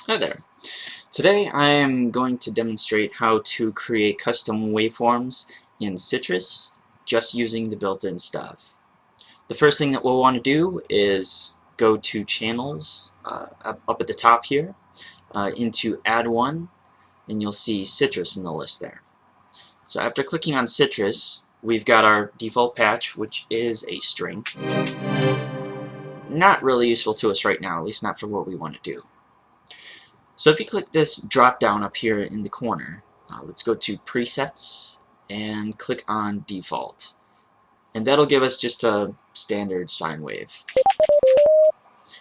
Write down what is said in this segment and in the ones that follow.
Hi there. Today I am going to demonstrate how to create custom waveforms in Sytrus just using the built-in stuff. The first thing that we'll want to do is go to Channels up at the top here, into Add One, and you'll see Sytrus in the list there. So after clicking on Sytrus, we've got our default patch, which is a string. Not really useful to us right now, at least not for what we want to do. So if you click this drop down up here in the corner, let's go to Presets and click on Default. And that'll give us just a standard sine wave.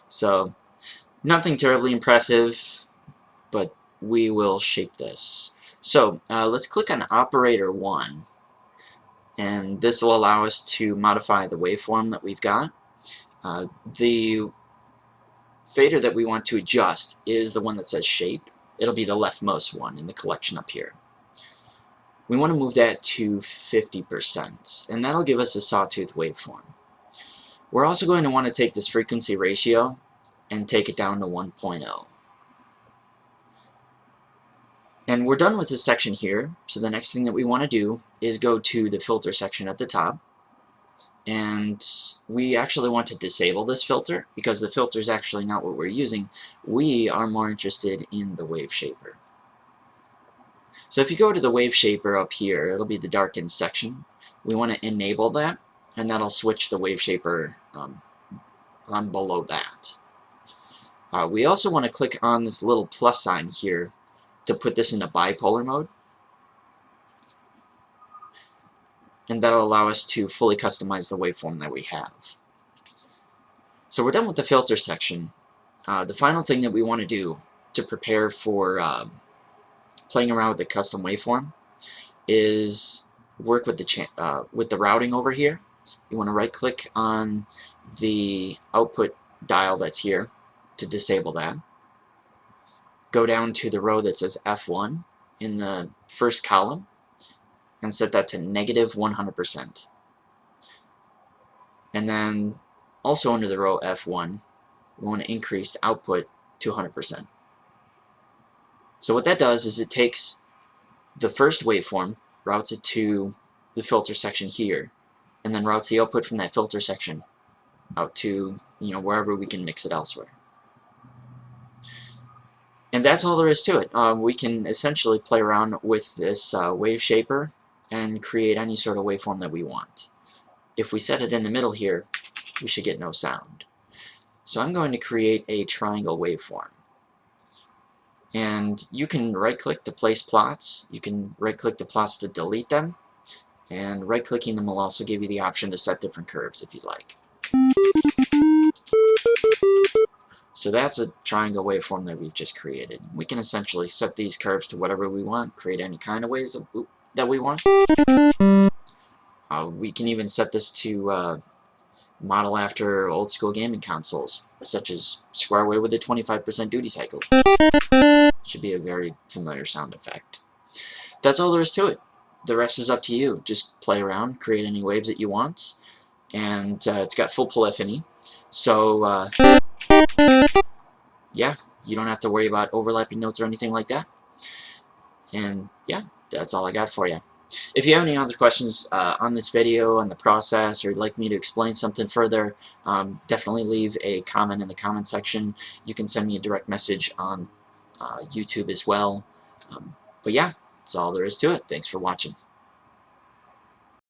So nothing terribly impressive, but we will shape this. So let's click on Operator 1, and this will allow us to modify the waveform that we've got. The fader that we want to adjust is the one that says shape. It'll be the leftmost one in the collection up here. We want to move that to 50%, and that'll give us a sawtooth waveform. We're also going to want to take this frequency ratio and take it down to 1.0. And we're done with this section here, so the next thing that we want to do is go to the filter section at the top. And we actually want to disable this filter because the filter is actually not what we're using. We are more interested in the wave shaper. So if you go to the wave shaper up here, it'll be the darkened section. We want to enable that, and that'll switch the wave shaper on below that. We also want to click on this little plus sign here to put this into bipolar mode. And that'll allow us to fully customize the waveform that we have. So we're done with the filter section. The final thing that we want to do to prepare for playing around with the custom waveform is work with the routing over here. You want to right click on the output dial that's here to disable that. Go down to the row that says F1 in the first column and set that to -100%. And then also under the row F1, we want to increase the output to 100%. So what that does is it takes the first waveform, routes it to the filter section here, and then routes the output from that filter section out to wherever we can mix it elsewhere. And that's all there is to it. We can essentially play around with this wave shaper and create any sort of waveform that we want. If we set it in the middle here, we should get no sound. So I'm going to create a triangle waveform. And you can right-click to place plots. You can right-click the plots to delete them. And right-clicking them will also give you the option to set different curves if you'd like. So that's a triangle waveform that we've just created. We can essentially set these curves to whatever we want, create any kind of waves that we want. We can even set this to model after old school gaming consoles, such as Square Wave with a 25% duty cycle. Should be a very familiar sound effect. That's all there is to it. The rest is up to you. Just play around, create any waves that you want, and it's got full polyphony. So yeah, you don't have to worry about overlapping notes or anything like that. And yeah, that's all I got for you. If you have any other questions on this video, on the process, or you'd like me to explain something further, definitely leave a comment in the comment section. You can send me a direct message on YouTube as well. But yeah, that's all there is to it. Thanks for watching.